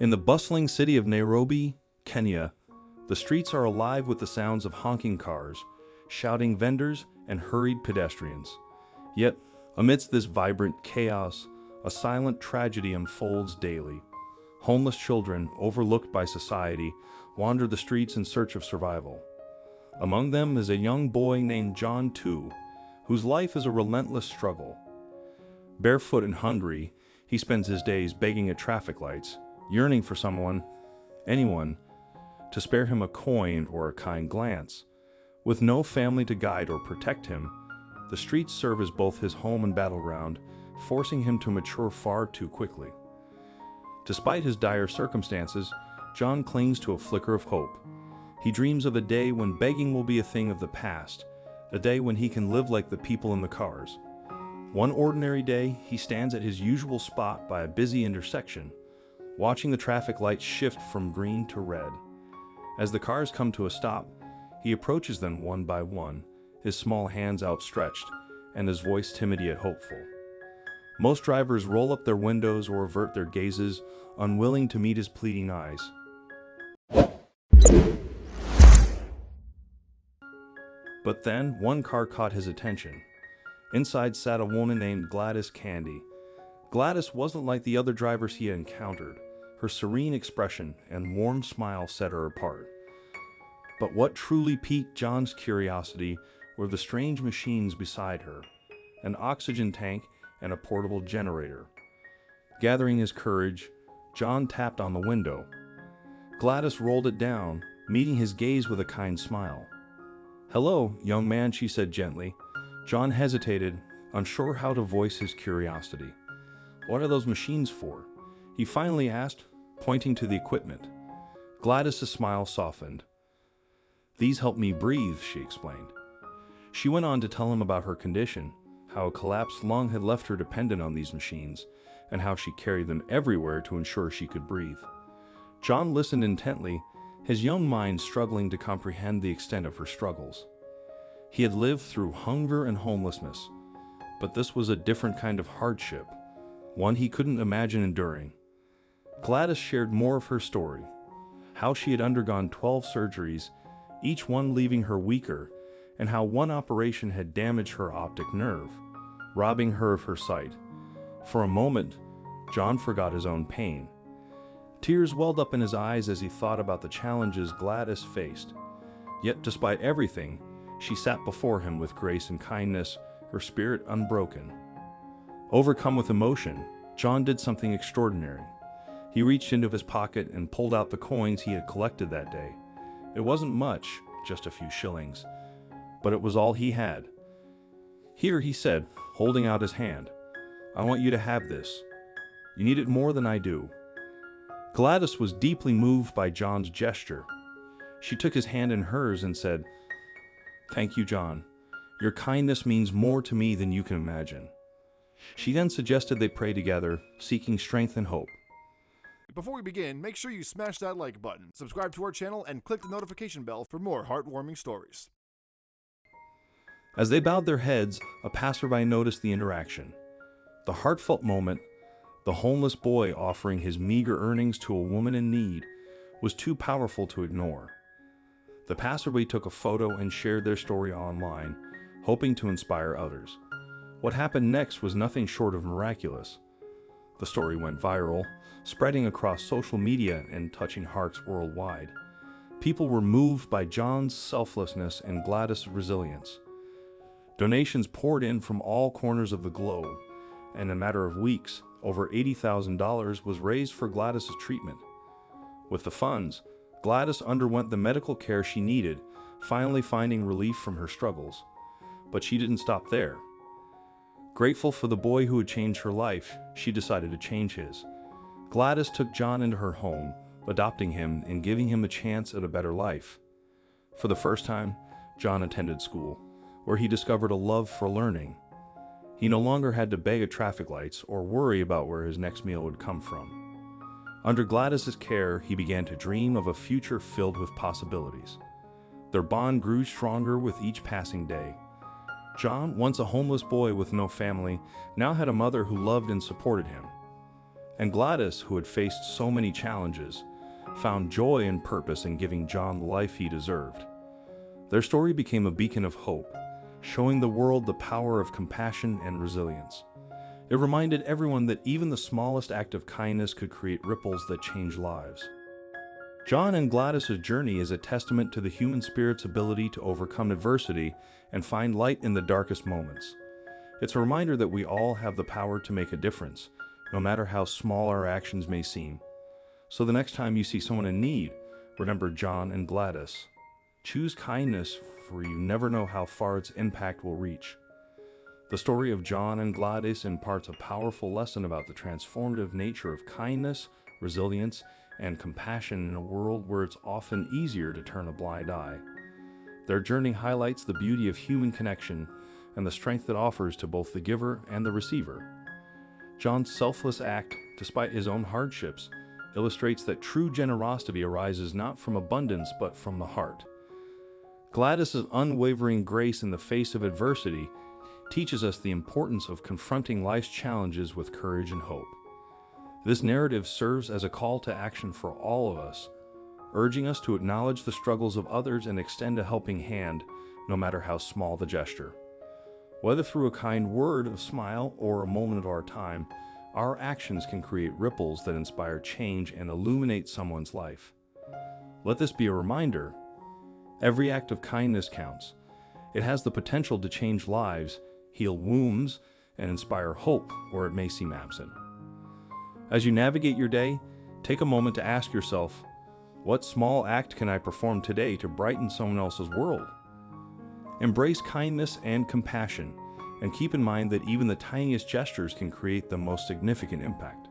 In the bustling city of Nairobi, Kenya, the streets are alive with the sounds of honking cars, shouting vendors, and hurried pedestrians. Yet, amidst this vibrant chaos, a silent tragedy unfolds daily. Homeless children, overlooked by society, wander the streets in search of survival. Among them is a young boy named John II, whose life is a relentless struggle. Barefoot and hungry, he spends his days begging at traffic lights, yearning for anyone, to spare him a coin or a kind glance. With no family to guide or protect him, the streets serve as both his home and battleground, forcing him to mature far too quickly. Despite his dire circumstances, John clings to a flicker of hope. He dreams of a day when begging will be a thing of the past, a day when he can live like the people in the cars. One ordinary day, he stands at his usual spot by a busy intersection, watching the traffic lights shift from green to red. As the cars come to a stop, he approaches them one by one, his small hands outstretched, and his voice timid yet hopeful. Most drivers roll up their windows or avert their gazes, unwilling to meet his pleading eyes. But then, one car caught his attention. Inside sat a woman named Gladys Candy. Gladys wasn't like the other drivers he had encountered. Her serene expression and warm smile set her apart. But what truly piqued John's curiosity were the strange machines beside her, an oxygen tank and a portable generator. Gathering his courage, John tapped on the window. Gladys rolled it down, meeting his gaze with a kind smile. "Hello, young man," she said gently. John hesitated, unsure how to voice his curiosity. "What are those machines for?" he finally asked, pointing to the equipment. Gladys' smile softened. "These help me breathe," she explained. She went on to tell him about her condition, how a collapsed lung had left her dependent on these machines, and how she carried them everywhere to ensure she could breathe. John listened intently, his young mind struggling to comprehend the extent of her struggles. He had lived through hunger and homelessness, but this was a different kind of hardship, one he couldn't imagine enduring. Gladys shared more of her story, how she had undergone 12 surgeries, each one leaving her weaker, and how one operation had damaged her optic nerve, robbing her of her sight. For a moment, John forgot his own pain. Tears welled up in his eyes as he thought about the challenges Gladys faced. Yet despite everything, she sat before him with grace and kindness, her spirit unbroken. Overcome with emotion, John did something extraordinary. He reached into his pocket and pulled out the coins he had collected that day. It wasn't much, just a few shillings, but it was all he had. "Here," he said, holding out his hand. "I want you to have this. You need it more than I do." Gladys was deeply moved by John's gesture. She took his hand in hers and said, "Thank you, John. Your kindness means more to me than you can imagine." She then suggested they pray together, seeking strength and hope. Before we begin, make sure you smash that like button, subscribe to our channel, and click the notification bell for more heartwarming stories. As they bowed their heads, a passerby noticed the interaction. The heartfelt moment, the homeless boy offering his meager earnings to a woman in need, was too powerful to ignore. The passerby took a photo and shared their story online, hoping to inspire others. What happened next was nothing short of miraculous. The story went viral, spreading across social media and touching hearts worldwide. People were moved by John's selflessness and Gladys' resilience. Donations poured in from all corners of the globe, and in a matter of weeks, over $80,000 was raised for Gladys' treatment. With the funds, Gladys underwent the medical care she needed, finally finding relief from her struggles. But she didn't stop there. Grateful for the boy who had changed her life, she decided to change his. Gladys took John into her home, adopting him and giving him a chance at a better life. For the first time, John attended school, where he discovered a love for learning. He no longer had to beg at traffic lights or worry about where his next meal would come from. Under Gladys' care, he began to dream of a future filled with possibilities. Their bond grew stronger with each passing day. John, once a homeless boy with no family, now had a mother who loved and supported him. And Gladys, who had faced so many challenges, found joy and purpose in giving John the life he deserved. Their story became a beacon of hope, showing the world the power of compassion and resilience. It reminded everyone that even the smallest act of kindness could create ripples that change lives. John and Gladys' journey is a testament to the human spirit's ability to overcome adversity and find light in the darkest moments. It's a reminder that we all have the power to make a difference, no matter how small our actions may seem. So the next time you see someone in need, remember John and Gladys. Choose kindness, for you never know how far its impact will reach. The story of John and Gladys imparts a powerful lesson about the transformative nature of kindness, resilience, and compassion in a world where it's often easier to turn a blind eye. Their journey highlights the beauty of human connection and the strength it offers to both the giver and the receiver. John's selfless act, despite his own hardships, illustrates that true generosity arises not from abundance but from the heart. Gladys' unwavering grace in the face of adversity teaches us the importance of confronting life's challenges with courage and hope. This narrative serves as a call to action for all of us, urging us to acknowledge the struggles of others and extend a helping hand, no matter how small the gesture. Whether through a kind word, a smile, or a moment of our time, our actions can create ripples that inspire change and illuminate someone's life. Let this be a reminder: every act of kindness counts. It has the potential to change lives, heal wounds, and inspire hope where it may seem absent. As you navigate your day, take a moment to ask yourself, what small act can I perform today to brighten someone else's world? Embrace kindness and compassion, and keep in mind that even the tiniest gestures can create the most significant impact.